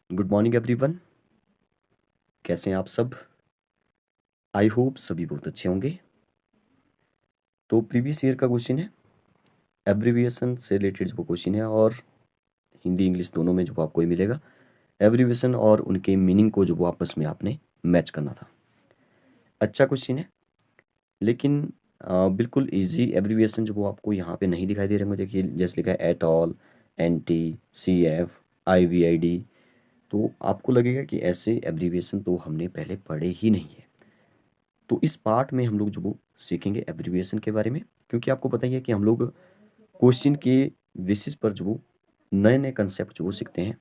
Good morning everyone. कैसे हैं आप सब? आई होप सभी बहुत अच्छे होंगे। तो प्रीवियस ईयर का क्वेश्चन है, एब्रीविएशन से रिलेटेड जो क्वेश्चन है, और हिंदी इंग्लिश दोनों में जो आपको ये मिलेगा, एब्रीविएशन और उनके मीनिंग को जो वो आपस में आपने मैच करना था। अच्छा क्वेश्चन है, लेकिन बिल्कुल इजी एब्रीविएशन जो वो आपको यहाँ पे नहीं दिखाई दे रहे होंगे। देखिए जैसे लिखा है एट ऑल, एनटी, CF, IVID। तो आपको लगेगा कि ऐसे एब्रीविएशन तो हमने पहले पढ़े ही नहीं है। तो इस पार्ट में हम लोग जो वो सीखेंगे एब्रीविएशन के बारे में, क्योंकि आपको पता ही है कि हम लोग क्वेश्चन के बेसिस पर जो वो नए नए कंसेप्ट जो वो सीखते हैं।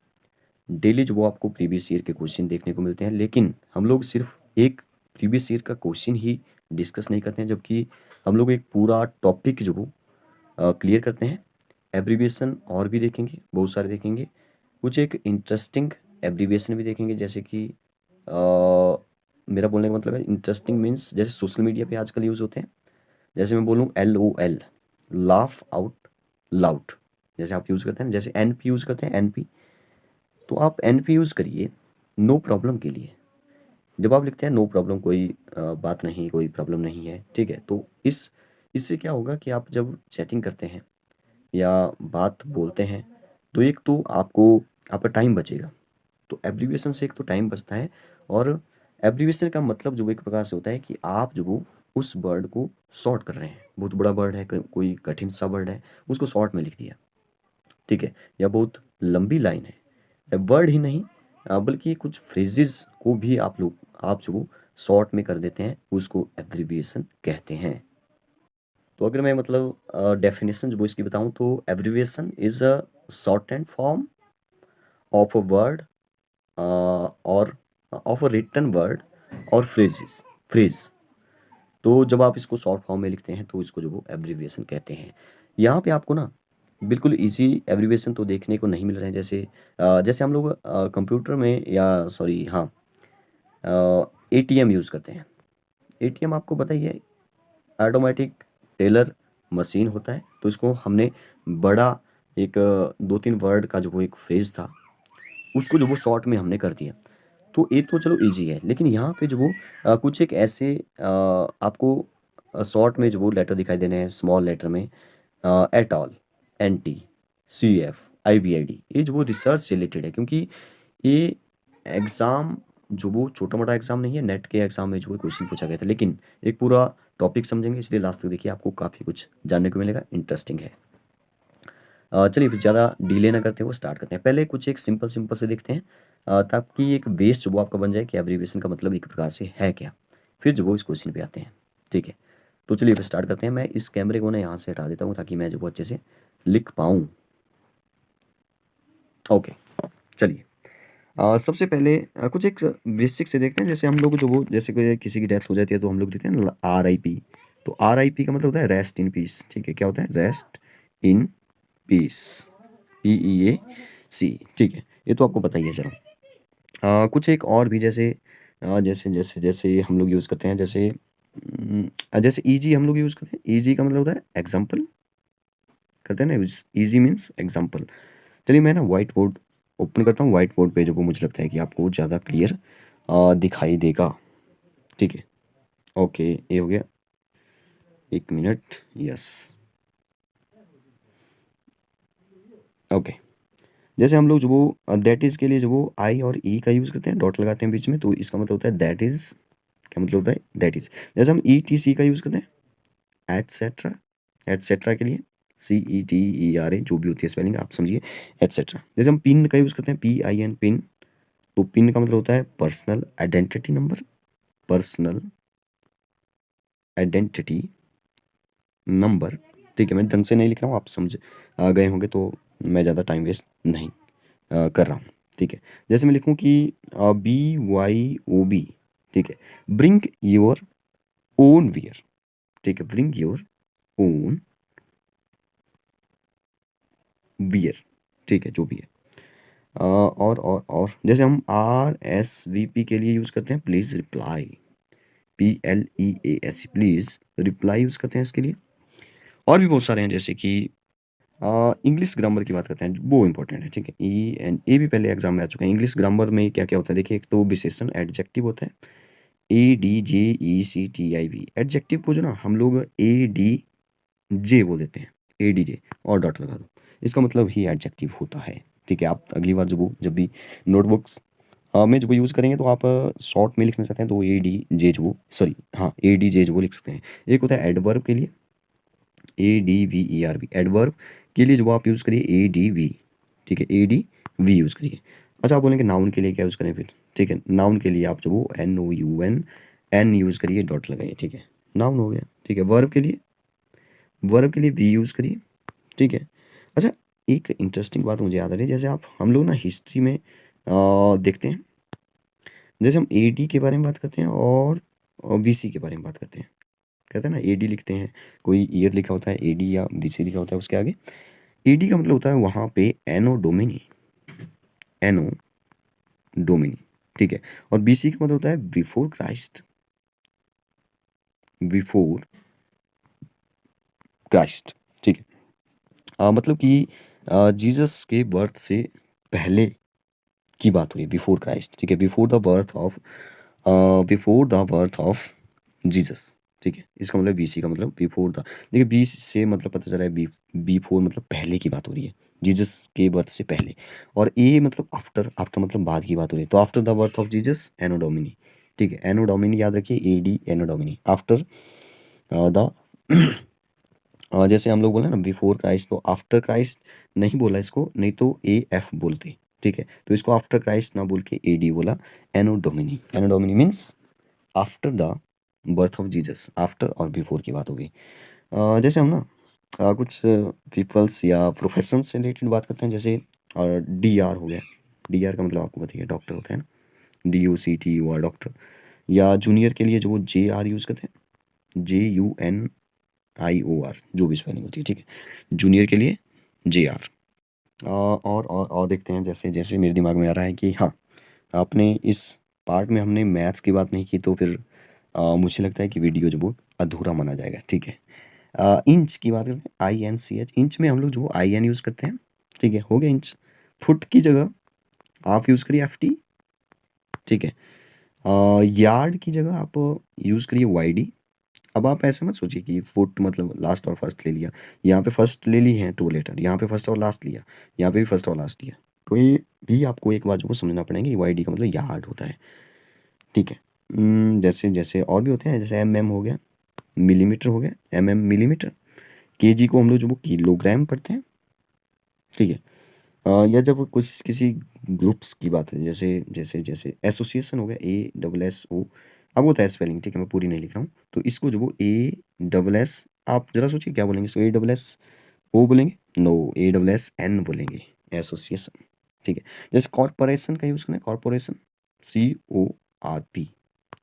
डेली जो वो आपको प्रीवियस ईयर के क्वेश्चन देखने को मिलते हैं, लेकिन हम लोग सिर्फ एक प्रीवियस ईयर का क्वेश्चन ही डिस्कस नहीं करते हैं, जबकि हम लोग एक पूरा टॉपिक जो वो क्लियर करते हैं। एब्रीविएशन और भी देखेंगे, बहुत सारे देखेंगे। कुछ एक इंटरेस्टिंग एब्रीविएशन भी देखेंगे, जैसे कि मेरा बोलने का मतलब है इंटरेस्टिंग मीन्स जैसे सोशल मीडिया पे आजकल यूज़ होते हैं। जैसे मैं बोलूँ LOL, लाफ आउट लाउड, जैसे आप यूज़ करते हैं, जैसे NP यूज़ करते हैं NP। तो आप NP यूज़ करिए नो प्रॉब्लम के लिए। जब आप लिखते हैं नो प्रॉब्लम, कोई बात नहीं, कोई प्रॉब्लम नहीं है, ठीक है, तो इससे क्या होगा कि आप जब चैटिंग करते हैं या बात बोलते हैं, तो एक तो आपको आपका टाइम बचेगा। तो एब्रीविएशन से एक तो टाइम बचता है, और एब्रीविएशन का मतलब जो एक प्रकार से होता है कि आप जो वो उस वर्ड को शॉर्ट कर रहे हैं। बहुत बड़ा वर्ड है, कोई कठिन सा वर्ड है, उसको शॉर्ट में लिख दिया, ठीक है, या बहुत लंबी लाइन है, वर्ड ही नहीं बल्कि कुछ फ्रेजेस को भी आप जो वो शॉर्ट में कर देते हैं, उसको एब्रीविएशन कहते हैं। तो अगर मैं मतलब डेफिनेशन जो वो इसकी बताऊं, तो abbreviation is a short and form of a word और ऑफ अ रिटन वर्ड और फ्रेज। तो जब आप इसको शॉर्ट फॉर्म में लिखते हैं, तो इसको जो वो एब्रीविएशन कहते हैं। यहाँ पे आपको ना बिल्कुल इजी एब्रीविएशन तो देखने को नहीं मिल रहे हैं। जैसे हम लोग कंप्यूटर में, या सॉरी, हाँ, ATM यूज़ करते हैं। ATM आपको पता ही है, ऑटोमेटिक टेलर मशीन होता है। तो इसको हमने बड़ा एक 2-3 वर्ड का जो वो एक फ्रेज था, उसको जो वो शॉर्ट में हमने कर दिया। तो ये तो चलो इजी है, लेकिन यहाँ पे जो वो कुछ एक ऐसे आपको शॉर्ट में जो वो लेटर दिखाई दे रहे हैं, स्मॉल लेटर में, at all, NT, CF, IVID। ये जो वो रिसर्च से रिलेटेड है, क्योंकि ये एग्ज़ाम जो वो छोटा मोटा एग्ज़ाम नहीं है, नेट के एग्ज़ाम में जो वो क्वेश्चन पूछा गया था। लेकिन एक पूरा टॉपिक समझेंगे, इसलिए लास्ट तक देखिए, आपको काफ़ी कुछ जानने को मिलेगा, इंटरेस्टिंग है। चलिए फिर ज़्यादा डिले ना करते हुए स्टार्ट करते हैं। पहले कुछ एक सिंपल सिंपल से देखते हैं, ताकि एक बेस जो वो आपका बन जाए कि एब्रीविएशन का मतलब एक प्रकार से है क्या। फिर जो वो इस क्वेश्चन पे आते हैं, ठीक है। तो चलिए फिर स्टार्ट करते हैं। मैं इस कैमरे को ना यहाँ से हटा देता हूँ, ताकि मैं जो वो अच्छे से लिख पाऊँ। ओके, चलिए। सबसे पहले कुछ एक बेसिक से देखते हैं। जैसे हम लोग जो वो, जैसे कोई किसी की डेथ हो जाती है, तो हम लोग देखते हैं RIP। तो RIP का मतलब होता है रेस्ट इन पीस, ठीक है। क्या होता है? रेस्ट इन पीस, PEAC, ठीक है। ये तो आपको पता ही है। चलो कुछ एक और भी, जैसे जैसे जैसे जैसे हम लोग यूज़ करते हैं, जैसे EG हम लोग यूज़ करते हैं। EG का मतलब होता है एग्जाम्पल, करते हैं ना यूज। EG means example. चलिए मैं ना व्हाइट बोर्ड ओपन करता हूँ। व्हाइट बोर्ड पे जो वो मुझे लगता है कि आपको ज़्यादा क्लियर दिखाई देगा, ठीक है। ओके, ये हो गया। एक मिनट, यस, ओके। जैसे हम लोग जो वो दैट इज़ के लिए जो वो I और E का यूज़ करते हैं, डॉट लगाते हैं बीच में, तो इसका मतलब होता है दैट इज़। क्या मतलब होता है? That is. जैसे हम ETC का यूज़ करते हैं, एटसेट्रा, एटसेट्रा के लिए, CETERA, जो भी होती है स्पेलिंग आप समझिए, एटसेट्रा। जैसे हम पिन का यूज़ करते हैं, PIN, पिन। तो पिन का मतलब होता है personal identity number, personal identity number, ठीक है। मैं ढंग से नहीं लिख रहा हूँ, आप समझ गए होंगे, तो मैं ज़्यादा टाइम वेस्ट नहीं कर रहा हूँ, ठीक है। जैसे मैं लिखूँ कि BYOB, ठीक है, ब्रिंग योर ओन वियर, ठीक है, ब्रिंग योर ओन वियर, ठीक है, जो भी है। और जैसे हम RSVP के लिए यूज़ करते हैं, please reply, PLEAS, please reply use करते हैं इसके लिए। और भी बहुत सारे हैं, जैसे कि इंग्लिश ग्रामर की बात करते हैं, वो इंपॉर्टेंट है, ठीक है। ई एंड ए भी पहले एग्जाम में आ चुका है। इंग्लिश ग्रामर में क्या क्या होता है देखिए, एक तो विशेषण एडजेक्टिव होता है, ADJECTIV। एडजेक्टिव को जो ना हम लोग ADJ बोल देते हैं, ADJ और डॉट लगा दो, इसका मतलब ही एडजेक्टिव होता है, ठीक है। आप अगली बार जब भी नोटबुक्स में जब यूज़ करेंगे तो आप शॉर्ट में लिखना चाहते हैं तो ADJ जो सॉरी हाँ ADJ जो लिख सकते हैं। एक होता है एडवर्ब के लिए ADVERB, एडवर्ब के लिए जो आप यूज़ करिए ADV, ठीक है, ADV यूज़ करिए। अच्छा, आप बोलेंगे नाउन के लिए क्या यूज़ करें फिर, ठीक है। नाउन के लिए आप जो वो NOUN यूज़ करिए, डॉट लगाइए, ठीक है, नाउन हो गया, ठीक है। वर्ब के लिए V यूज़ करिए, ठीक है। अच्छा, एक इंटरेस्टिंग बात मुझे याद आ रही है, जैसे आप हम लोग ना हिस्ट्री में देखते हैं, जैसे हम AD के बारे में बात करते हैं और BC के बारे में बात करते हैं, कहते हैं ना AD लिखते हैं, कोई ईयर लिखा होता है AD या BC लिखा होता है उसके आगे। AD का मतलब होता है वहाँ पे एनो डोमिनी, एनो डोमिनी, ठीक है। और BC का मतलब होता है बिफोर क्राइस्ट, बिफोर क्राइस्ट, ठीक है। मतलब कि जीसस के बर्थ से पहले की बात हो रही है, बिफोर क्राइस्ट, ठीक है, before the birth of Jesus, ठीक है। इसका मतलब BC का मतलब बिफोर द, देखिए बी से मतलब पता चला है बिफोर मतलब पहले की बात हो रही है, जीसस के बर्थ से पहले। और ए मतलब आफ्टर, आफ्टर मतलब बाद की बात हो रही है, तो after the birth of Jesus anno domini, ठीक है। एनो डोमिनी याद रखिए, AD anno domini, after the जैसे हम लोग बोले ना बिफोर क्राइस्ट, तो आफ्टर क्राइस्ट नहीं बोला इसको, नहीं तो AF बोलते, ठीक है। तो इसको आफ्टर क्राइस्ट ना बोल के AD बोला, anno domini. Anno domini means after the birth of Jesus, after और बिफोर की बात होगी। जैसे हम ना कुछ पीपल्स या प्रोफेशन से रिलेटेड बात करते हैं, जैसे DR हो गया, DR का मतलब आपको बताइए डॉक्टर होता है ना, DOCTOR डॉक्टर। या जूनियर के लिए जो वो JR यूज़ करते हैं, JUNIOR, जो भी स्पेलिंग होती है, ठीक है, जूनियर के लिए JR। और देखते हैं, जैसे जैसे मेरे दिमाग में आ रहा है कि हाँ, आपने इस पार्ट में हमने मैथ्स की बात नहीं की तो फिर मुझे लगता है कि वीडियो जो वो अधूरा माना जाएगा, ठीक है। इंच की बात करते हैं, INCH, इंच में हम लोग जो वो IN यूज़ करते हैं, ठीक है, हो गया इंच। फुट की जगह आप यूज़ करिए FT, ठीक है। यार्ड की जगह आप यूज़ करिए YD। अब आप ऐसे मत सोचिए कि फुट मतलब लास्ट और फर्स्ट ले लिया, यहाँ पे फर्स्ट ले ली है 2 लेटर, यहाँ पे फर्स्ट और लास्ट लिया, यहाँ पे भी फर्स्ट और लास्ट लिया, तो ये भी आपको एक बार जो वो समझना पड़ेगा कि YD का मतलब यार्ड होता है, ठीक है। जैसे जैसे और भी होते हैं, जैसे MM हो गया, मिलीमीटर हो गया, MM मिलीमीटर। KG को हम लोग जो वो किलोग्राम पढ़ते हैं, ठीक है। या जब कुछ किसी ग्रुप्स की बात है, जैसे जैसे जैसे एसोसिएशन हो गया, ASSO, अब होता है स्पेलिंग, ठीक है, मैं पूरी नहीं लिख रहा हूँ, तो इसको जो वो ASS, आप जरा सोचिए क्या बोलेंगे इसको, ASSO बोलेंगे, नो, ASSN बोलेंगे, एसोसिएशन, ठीक है। जैसे कॉरपोरेशन का यूज़ करें, कॉरपोरेशन, CORP,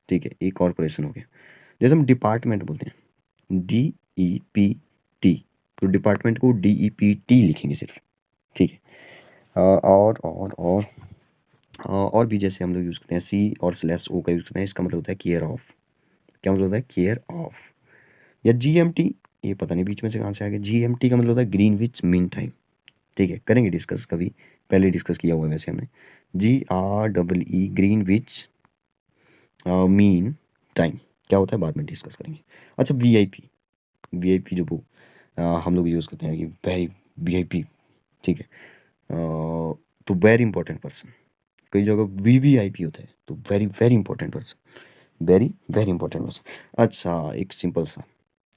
ठीक है, एक कॉरपोरेशन हो गया। जैसे हम डिपार्टमेंट बोलते हैं, DEPT, तो डिपार्टमेंट को DEPT लिखेंगे सिर्फ, ठीक है। और भी जैसे हम लोग यूज़ करते हैं C और/O का यूज़ करते हैं, इसका मतलब होता है केयर ऑफ, क्या मतलब होता है, केयर ऑफ। या GMT, ये पता नहीं बीच में से कहाँ से आ गया, GMT का मतलब होता है ग्रीनविच मीन टाइम, ठीक है, करेंगे डिस्कस कभी, पहले डिस्कस किया हुआ है वैसे हमने, GREE ग्रीनविच मीन टाइम क्या होता है बाद में डिस्कस करेंगे। अच्छा, VIP जो वो हम लोग यूज़ करते हैं कि वेरी VIP, ठीक है। तो वेरी इंपॉर्टेंट पर्सन, कई जगह VVIP होता है, तो very very important person, very very important person. अच्छा, एक सिंपल सा,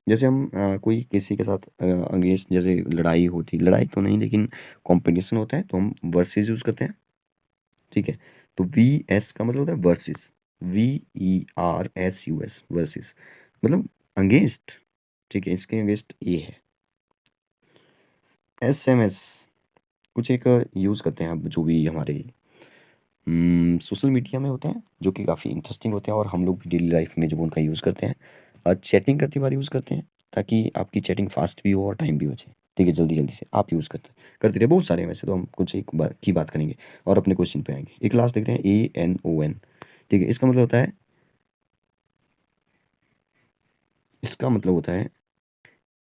जैसे हम कोई किसी के साथ अगेंस्ट जैसे लड़ाई होती, लड़ाई तो नहीं लेकिन कंपटीशन होता है, तो हम वर्सेस यूज़ करते हैं, ठीक है। तो VS का मतलब होता है वर्सेस, VERSUS, वर्सेस मतलब अगेंस्ट, ठीक है, इसके अगेंस्ट ए है। SMS कुछ एक यूज़ करते हैं अब जो भी हमारे सोशल मीडिया में होते हैं, जो कि काफ़ी इंटरेस्टिंग होते हैं और हम लोग भी डेली लाइफ में जब उनका यूज़ करते हैं, चैटिंग करते बार यूज़ करते हैं, ताकि आपकी चैटिंग फास्ट भी हो और टाइम भी बचे, ठीक है, जल्दी जल्दी से आप यूज़ करते रहे। बहुत सारे हैं वैसे, तो हम कुछ एक बात की बात करेंगे और अपने क्वेश्चन पे आएंगे। एक लास्ट देखते हैं, ANON, ठीक है, इसका मतलब होता है, इसका मतलब होता है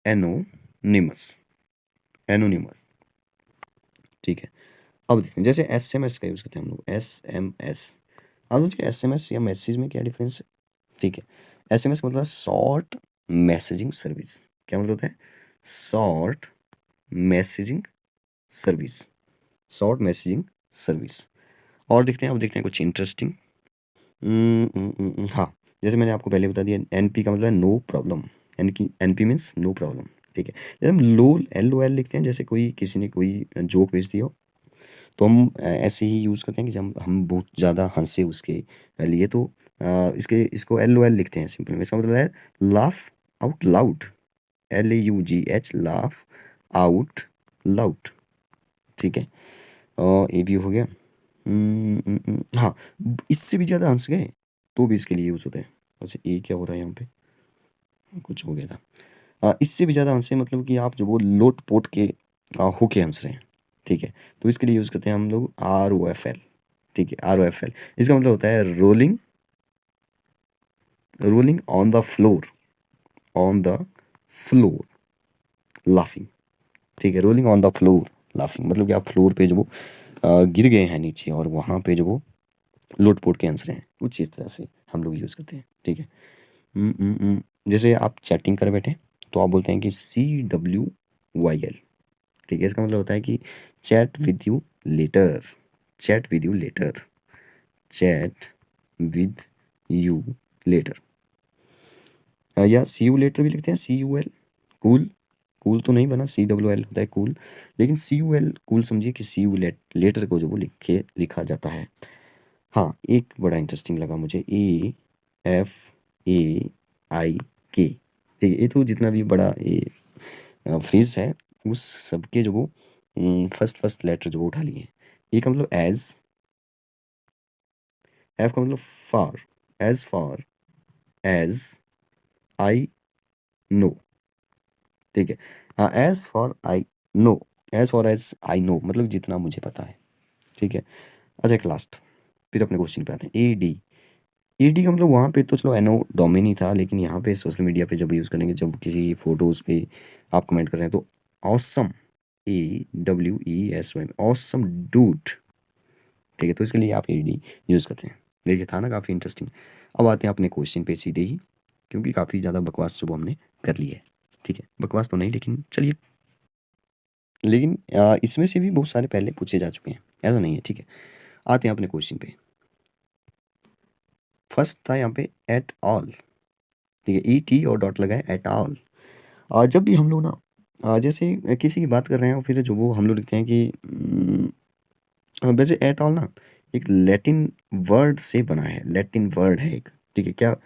एनोनिमस, एनोनिमस, ठीक है। अब देखते हैं, जैसे SMS का यूज़ करते हैं हम लोग, SMS। आप सोचिए SMS या मैसेज में क्या डिफरेंस है, ठीक है। SMS का मतलब शॉर्ट मैसेजिंग सर्विस। क्या मतलब होता है? Short messaging service, short messaging service. और देखते हैं, अब देखते हैं कुछ इंटरेस्टिंग। हाँ, जैसे मैंने आपको पहले बता दिया, NP का मतलब है नो प्रॉब्लम, यानी कि NP मीन्स नो प्रॉब्लम, ठीक है। जैसे हम LOL लिखते हैं, जैसे कोई किसी ने कोई जोक भेज दिया हो, तो हम ऐसे ही यूज़ करते हैं कि जब हम बहुत ज़्यादा हंसे उसके लिए, तो इसको LOL लिखते हैं सिंपल में। इसका मतलब है laugh out loud, LAUGH, laugh out loud, ठीक है। ये भी हो गया। हाँ, इससे भी ज़्यादा हंस गए तो भी इसके लिए यूज़ होता है। अच्छा, ये क्या हो रहा है यहाँ पे, कुछ हो गया था। इससे भी ज़्यादा हंसे मतलब कि आप जो वो लोट पोट के होके हंस रहे हैं, ठीक है। तो इसके लिए यूज़ करते हैं हम लोग ROFL, ठीक है, ROFL। इसका मतलब होता है rolling, rolling on the floor, on the floor laughing, ठीक है। Rolling on the floor laughing मतलब कि आप फ्लोर पे जो वो गिर गए हैं नीचे, और वहाँ पे जो वो लोट पोट के आंसर हैं, कुछ इस तरह से हम लोग यूज़ करते हैं, ठीक है। जैसे आप चैटिंग कर बैठे, तो आप बोलते हैं कि CWYL, ठीक है। इसका मतलब होता है कि chat with you later, chat with you later, chat with you later. या सी यू लेटर भी लिखते हैं, CUL, कूल, कूल तो नहीं बना, CWL होता है कूल, लेकिन CUL कूल समझिए कि CU लेटर को जो वो लिखा जाता है। हाँ, एक बड़ा इंटरेस्टिंग लगा मुझे, AFAIK, ठीक है। ये तो जितना भी बड़ा ये फ्रेज है, उस सबके जो वो फर्स्ट फर्स्ट लेटर जो वो उठा लिए। ए का मतलब एज, एफ का मतलब far, as far as I know, ठीक है। हाँ, as for I know, as for as I know मतलब जितना मुझे पता है, ठीक है। अच्छा, एक लास्ट, फिर अपने क्वेश्चन पे आते हैं। AD का मतलब वहाँ पे तो चलो एनो डोमेन ही था, लेकिन यहाँ पे सोशल मीडिया पे जब यूज़ करेंगे, जब किसी फोटोज़ पे आप कमेंट कर रहे हैं, तो ऑसम, AWESOM, ऑसम डूड, ठीक है। तो इसके लिए आप AD यूज़ करते हैं। देखिए, था ना काफ़ी इंटरेस्टिंग। अब आते हैं अपने क्वेश्चन पे सीधे ही, क्योंकि काफ़ी ज़्यादा बकवास जो हमने कर ली है, ठीक है। बकवास तो नहीं, लेकिन चलिए, लेकिन इसमें से भी बहुत सारे पहले पूछे जा चुके हैं, ऐसा नहीं है, ठीक है। आते हैं अपने क्वेश्चन पे। फर्स्ट था यहाँ पे एट ऑल, ठीक है। ET और डॉट लगा है, एट ऑल। और जब भी हम लोग ना जैसे किसी की बात कर रहे हैं, और फिर जो वो हम लोग लिखते हैं कि वैसे एट ऑल ना एक लैटिन वर्ड से बना है, लैटिन वर्ड है एक, ठीक है। क्या,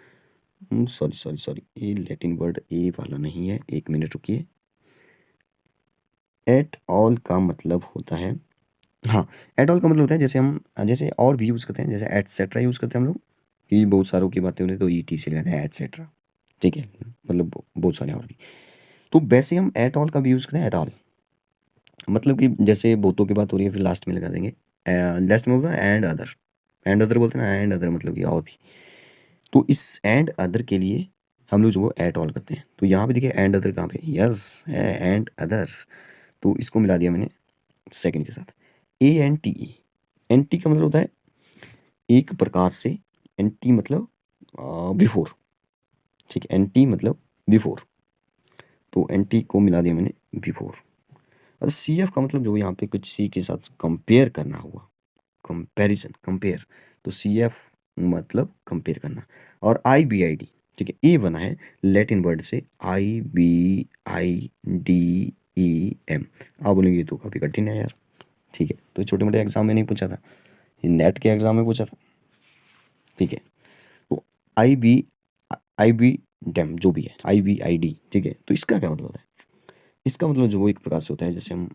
सॉरी सॉरी सॉरी, ये लैटिन वर्ड ए वाला नहीं है, एक मिनट रुकिए। एट ऑल का मतलब होता है, हाँ, एट ऑल का मतलब होता है जैसे हम जैसे और भी यूज़ करते हैं, जैसे एटसेट्रा यूज़ करते हैं हम लोग, कि बहुत सारों की बातें हो रही तो ET से लगाते हैं एटसेट्रा, ठीक है। मतलब बहुत सारे और भी, तो वैसे हम एट ऑल का भी यूज़ करते हैं, एट ऑल मतलब कि जैसे बहुतों की बात हो रही है, फिर लास्ट में लगा देंगे, लास्ट में होगा एंड अदर, एंड अदर बोलते हैं ना, एंड अदर मतलब कि और भी। तो इस एंड अदर के लिए हम लोग जो वो एट ऑल करते हैं। तो यहाँ पे देखिए एंड अदर कहाँ पे, यस है एंड अदर, तो इसको मिला दिया मैंने सेकंड के साथ। ANTE, एंटी का मतलब होता है एक प्रकार से, एंटी मतलब बिफोर, ठीक है। एंटी मतलब बिफोर, तो एंटी को मिला दिया मैंने बिफोर। और CF का मतलब जो यहाँ पे कुछ C के साथ कंपेयर करना हुआ, कंपैरिजन, कंपेयर, तो CF मतलब कंपेयर करना। और IBID, ठीक है, ये बना है लैटिन वर्ड से, IBIDEM। आप बोलेंगे ये तो काफ़ी कठिन है यार, ठीक है। तो छोटे मोटे एग्जाम में नहीं पूछा था, ये नेट के एग्जाम में पूछा था, ठीक है। तो आई बी डैम जो भी है, IBID, ठीक है। तो इसका क्या मतलब होता है? इसका मतलब जो वो एक प्रकार से होता है, जैसे हम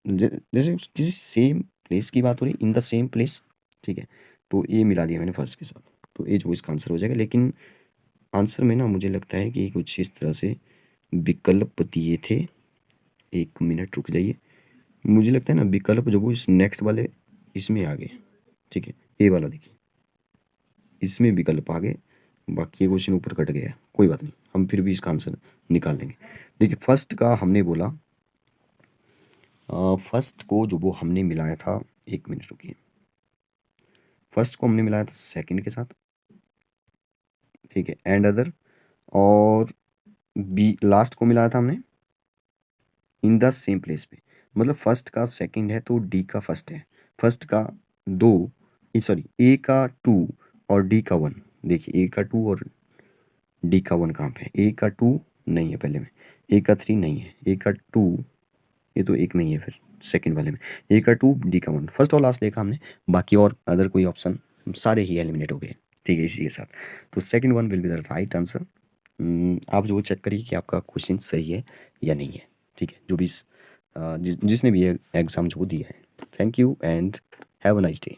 जैसे किसी सेम प्लेस की बात हो रही, इन द सेम प्लेस, ठीक है। तो ये मिला दिया मैंने फर्स्ट के साथ, तो ये जो इसका आंसर हो जाएगा। लेकिन आंसर में ना मुझे लगता है कि कुछ इस तरह से विकल्प दिए थे, एक मिनट रुक जाइए। मुझे लगता है ना विकल्प जो वो इस नेक्स्ट वाले इसमें आ गए, ठीक है। ये वाला देखिए, इसमें विकल्प आ गए, बाकी ये क्वेश्चन ऊपर कट गया है, कोई बात नहीं, हम फिर भी इसका आंसर निकाल लेंगे। देखिए, फर्स्ट का हमने बोला फर्स्ट को जो वो हमने मिलाया था, एक मिनट रुकिए, फर्स्ट को हमने मिलाया था सेकंड के साथ, ठीक है, एंड अदर, और बी लास्ट को मिलाया था हमने इन द सेम प्लेस पे। मतलब फर्स्ट का सेकंड है तो डी का फर्स्ट है, फर्स्ट का दो, सॉरी ए का टू और डी का वन। देखिए ए का टू और डी का वन कहाँ पे है, ए का टू नहीं है पहले में, ए का थ्री नहीं है, ए का टू, ये तो एक में ही है फिर सेकंड वाले में, ए का टू डी का वन, फर्स्ट और लास्ट देखा हमने, बाकी और अदर कोई ऑप्शन सारे ही एलिमिनेट हो गए, ठीक है, इसी के साथ। तो second one will be the right answer. आप जो चेक करिए कि आपका क्वेश्चन सही है या नहीं है, ठीक है, जो भी जिसने भी एग्ज़ाम जो दिया है। Thank you and have a nice day.